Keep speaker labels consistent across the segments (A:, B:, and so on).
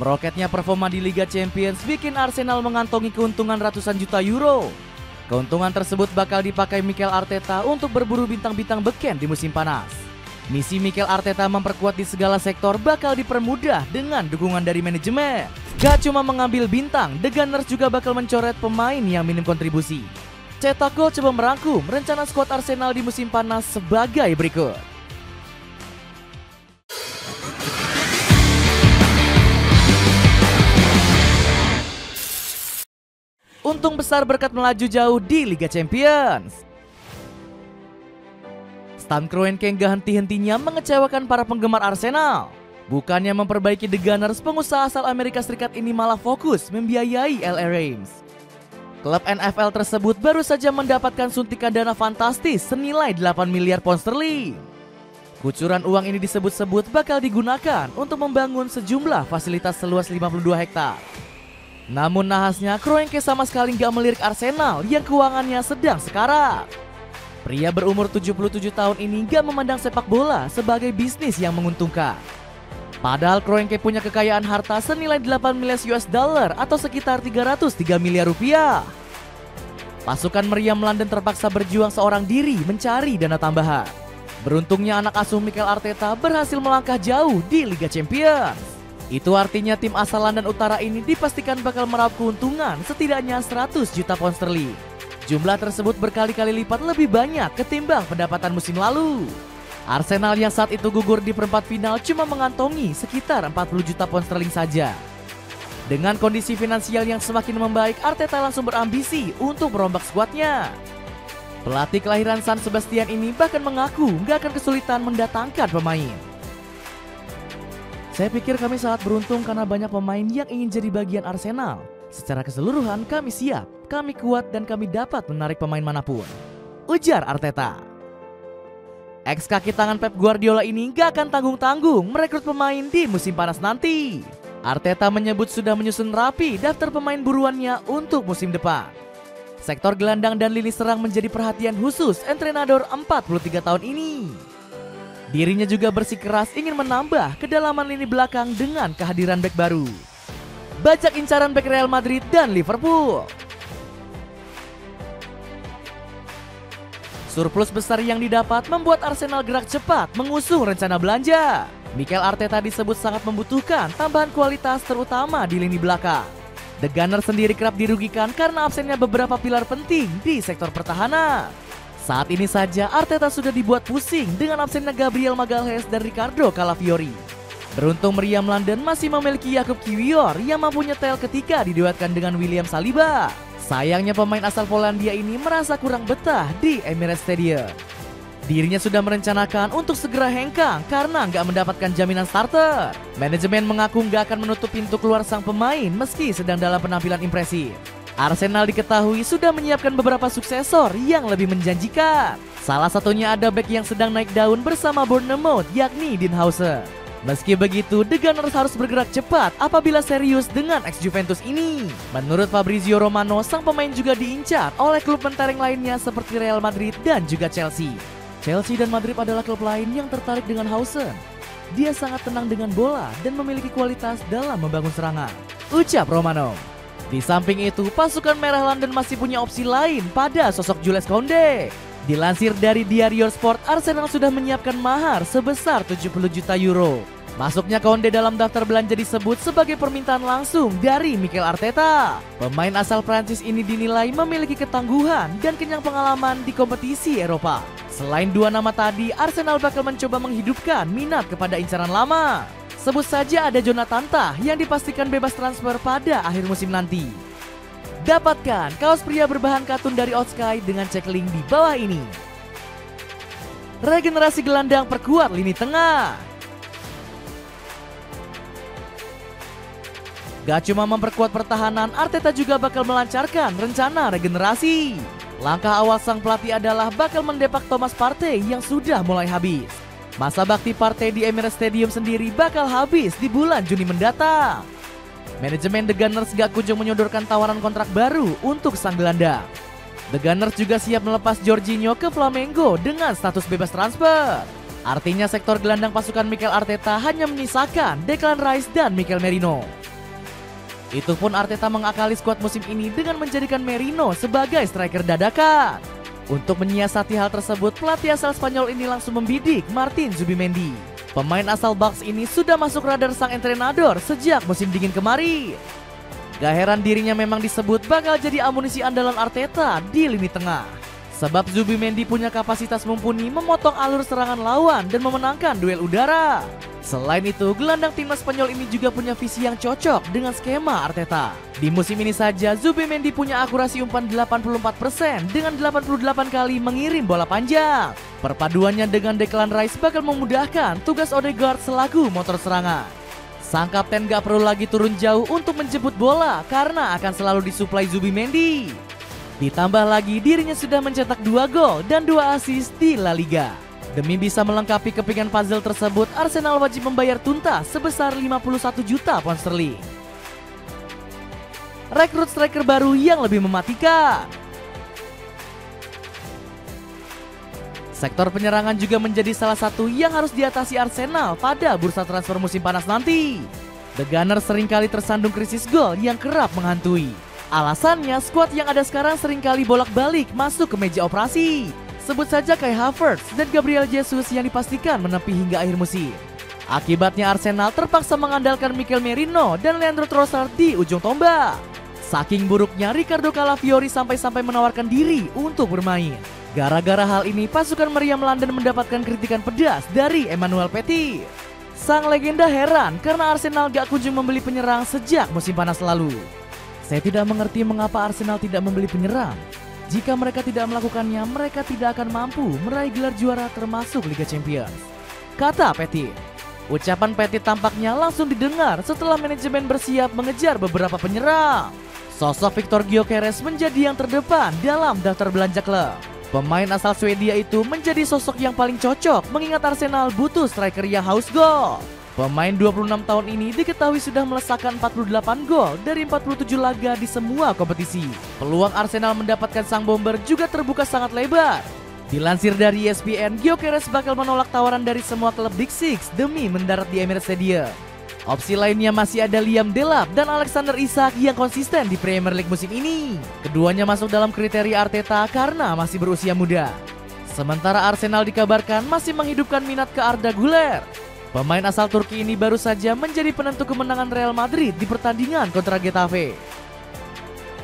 A: Meroketnya performa di Liga Champions bikin Arsenal mengantongi keuntungan ratusan juta euro. Keuntungan tersebut bakal dipakai Mikel Arteta untuk berburu bintang-bintang beken di musim panas. Misi Mikel Arteta memperkuat di segala sektor bakal dipermudah dengan dukungan dari manajemen. Gak cuma mengambil bintang, The Gunners juga bakal mencoret pemain yang minim kontribusi. Cetak Gol coba merangkum rencana skuad Arsenal di musim panas sebagai berikut. Untung besar berkat melaju jauh di Liga Champions. Stan Kroenke gak henti-hentinya mengecewakan para penggemar Arsenal. Bukannya memperbaiki The Gunners, pengusaha asal Amerika Serikat ini malah fokus membiayai LA Rams. Klub NFL tersebut baru saja mendapatkan suntikan dana fantastis senilai 8 miliar pound sterling. Kucuran uang ini disebut-sebut bakal digunakan untuk membangun sejumlah fasilitas seluas 52 hektar. Namun nahasnya, Kroenke sama sekali gak melirik Arsenal yang keuangannya sedang sekarat. Pria berumur 77 tahun ini gak memandang sepak bola sebagai bisnis yang menguntungkan. Padahal Kroenke punya kekayaan harta senilai 8 miliar US dollar atau sekitar 303 miliar rupiah. Pasukan meriam London terpaksa berjuang seorang diri mencari dana tambahan. Beruntungnya anak asuh Mikel Arteta berhasil melangkah jauh di Liga Champions. Itu artinya tim asal London Utara ini dipastikan bakal meraup keuntungan setidaknya 100 juta pound sterling. Jumlah tersebut berkali-kali lipat lebih banyak ketimbang pendapatan musim lalu. Arsenal yang saat itu gugur di perempat final cuma mengantongi sekitar 40 juta pound sterling saja. Dengan kondisi finansial yang semakin membaik, Arteta langsung berambisi untuk merombak skuadnya. Pelatih kelahiran San Sebastian ini bahkan mengaku gak akan kesulitan mendatangkan pemain. Saya pikir kami sangat beruntung karena banyak pemain yang ingin jadi bagian Arsenal. Secara keseluruhan kami siap, kami kuat dan kami dapat menarik pemain manapun, ujar Arteta. Ex kaki tangan Pep Guardiola ini gak akan tanggung-tanggung merekrut pemain di musim panas nanti. Arteta menyebut sudah menyusun rapi daftar pemain buruannya untuk musim depan. Sektor gelandang dan lini serang menjadi perhatian khusus entrenador 43 tahun ini. Dirinya juga bersikeras ingin menambah kedalaman lini belakang dengan kehadiran bek baru. Bajak incaran bek Real Madrid dan Liverpool. Surplus besar yang didapat membuat Arsenal gerak cepat mengusung rencana belanja. Mikel Arteta disebut sangat membutuhkan tambahan kualitas terutama di lini belakang. The Gunners sendiri kerap dirugikan karena absennya beberapa pilar penting di sektor pertahanan. Saat ini saja Arteta sudah dibuat pusing dengan absennya Gabriel Magalhaes dan Ricardo Calafiori. Beruntung meriam London masih memiliki Jakub Kiwior yang mampu nyetel ketika diduetkan dengan William Saliba. Sayangnya pemain asal Polandia ini merasa kurang betah di Emirates Stadium. Dirinya sudah merencanakan untuk segera hengkang karena nggak mendapatkan jaminan starter. Manajemen mengaku nggak akan menutup pintu keluar sang pemain meski sedang dalam penampilan impresif. Arsenal diketahui sudah menyiapkan beberapa suksesor yang lebih menjanjikan. Salah satunya ada bek yang sedang naik daun bersama Bournemouth, yakni Dean Howson. Meski begitu, The Gunners harus bergerak cepat apabila serius dengan ex-Juventus ini. Menurut Fabrizio Romano, sang pemain juga diincar oleh klub mentereng lainnya seperti Real Madrid dan juga Chelsea. Chelsea dan Madrid adalah klub lain yang tertarik dengan Howson. Dia sangat tenang dengan bola dan memiliki kualitas dalam membangun serangan, ucap Romano. Di samping itu, pasukan merah London masih punya opsi lain pada sosok Jules Koundé. Dilansir dari Diario Sport, Arsenal sudah menyiapkan mahar sebesar 70 juta euro. Masuknya Koundé dalam daftar belanja disebut sebagai permintaan langsung dari Mikel Arteta. Pemain asal Prancis ini dinilai memiliki ketangguhan dan kenyang pengalaman di kompetisi Eropa. Selain dua nama tadi, Arsenal bakal mencoba menghidupkan minat kepada incaran lama. Sebut saja ada Jonathan Tah yang dipastikan bebas transfer pada akhir musim nanti. Dapatkan kaos pria berbahan katun dari Outsky dengan cek link di bawah ini. Regenerasi gelandang perkuat lini tengah. Gak cuma memperkuat pertahanan, Arteta juga bakal melancarkan rencana regenerasi. Langkah awal sang pelatih adalah bakal mendepak Thomas Partey yang sudah mulai habis. Masa bakti Partey di Emirates Stadium sendiri bakal habis di bulan Juni mendatang. Manajemen The Gunners gak kunjung menyodorkan tawaran kontrak baru untuk sang gelandang. The Gunners juga siap melepas Jorginho ke Flamengo dengan status bebas transfer. Artinya sektor gelandang pasukan Mikel Arteta hanya menyisakan Declan Rice dan Mikel Merino. Itu pun Arteta mengakali skuad musim ini dengan menjadikan Merino sebagai striker dadakan. Untuk menyiasati hal tersebut, pelatih asal Spanyol ini langsung membidik Martin Zubimendi. Pemain asal Bucks ini sudah masuk radar sang entrenador sejak musim dingin kemarin. Gak heran dirinya memang disebut bakal jadi amunisi andalan Arteta di lini tengah. Sebab Zubimendi punya kapasitas mumpuni memotong alur serangan lawan dan memenangkan duel udara. Selain itu, gelandang timnas Spanyol ini juga punya visi yang cocok dengan skema Arteta. Di musim ini saja, Zubimendi punya akurasi umpan 84% dengan 88 kali mengirim bola panjang. Perpaduannya dengan Declan Rice bakal memudahkan tugas Odegaard selaku motor serangan. Sang kapten gak perlu lagi turun jauh untuk menjemput bola karena akan selalu disuplai Zubimendi. Ditambah lagi dirinya sudah mencetak 2 gol dan 2 assist di La Liga. Demi bisa melengkapi kepingan puzzle tersebut, Arsenal wajib membayar tuntas sebesar 51 juta pound sterling. Rekrut striker baru yang lebih mematikan. Sektor penyerangan juga menjadi salah satu yang harus diatasi Arsenal pada bursa transfer musim panas nanti. The Gunners seringkali tersandung krisis gol yang kerap menghantui. Alasannya, skuad yang ada sekarang seringkali bolak-balik masuk ke meja operasi. Sebut saja Kai Havertz dan Gabriel Jesus yang dipastikan menepi hingga akhir musim. Akibatnya Arsenal terpaksa mengandalkan Mikel Merino dan Leandro Trossard di ujung tombak. Saking buruknya, Ricardo Calafiori sampai-sampai menawarkan diri untuk bermain. Gara-gara hal ini, pasukan meriam London mendapatkan kritikan pedas dari Emmanuel Petit. Sang legenda heran karena Arsenal gak kunjung membeli penyerang sejak musim panas lalu. Saya tidak mengerti mengapa Arsenal tidak membeli penyerang. Jika mereka tidak melakukannya, mereka tidak akan mampu meraih gelar juara termasuk Liga Champions, kata Petit. Ucapan Petit tampaknya langsung didengar setelah manajemen bersiap mengejar beberapa penyerang. Sosok Victor Gyökeres menjadi yang terdepan dalam daftar belanja klub. Pemain asal Swedia itu menjadi sosok yang paling cocok mengingat Arsenal butuh striker yang haus gol. Pemain 26 tahun ini diketahui sudah melesakkan 48 gol dari 47 laga di semua kompetisi. Peluang Arsenal mendapatkan sang bomber juga terbuka sangat lebar. Dilansir dari ESPN, Gyökeres bakal menolak tawaran dari semua klub Big Six demi mendarat di Emirates Stadium. Opsi lainnya masih ada Liam Delap dan Alexander Isak yang konsisten di Premier League musim ini. Keduanya masuk dalam kriteria Arteta karena masih berusia muda. Sementara Arsenal dikabarkan masih menghidupkan minat ke Arda Güler. Pemain asal Turki ini baru saja menjadi penentu kemenangan Real Madrid di pertandingan kontra Getafe.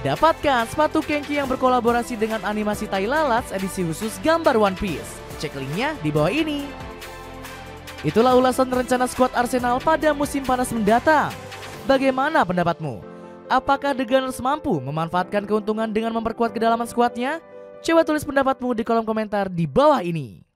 A: Dapatkan sepatu Kenki yang berkolaborasi dengan animasi Tai Lalat edisi khusus gambar One Piece. Cek linknya di bawah ini. Itulah ulasan rencana skuad Arsenal pada musim panas mendatang. Bagaimana pendapatmu? Apakah The Gunners mampu memanfaatkan keuntungan dengan memperkuat kedalaman skuadnya? Coba tulis pendapatmu di kolom komentar di bawah ini.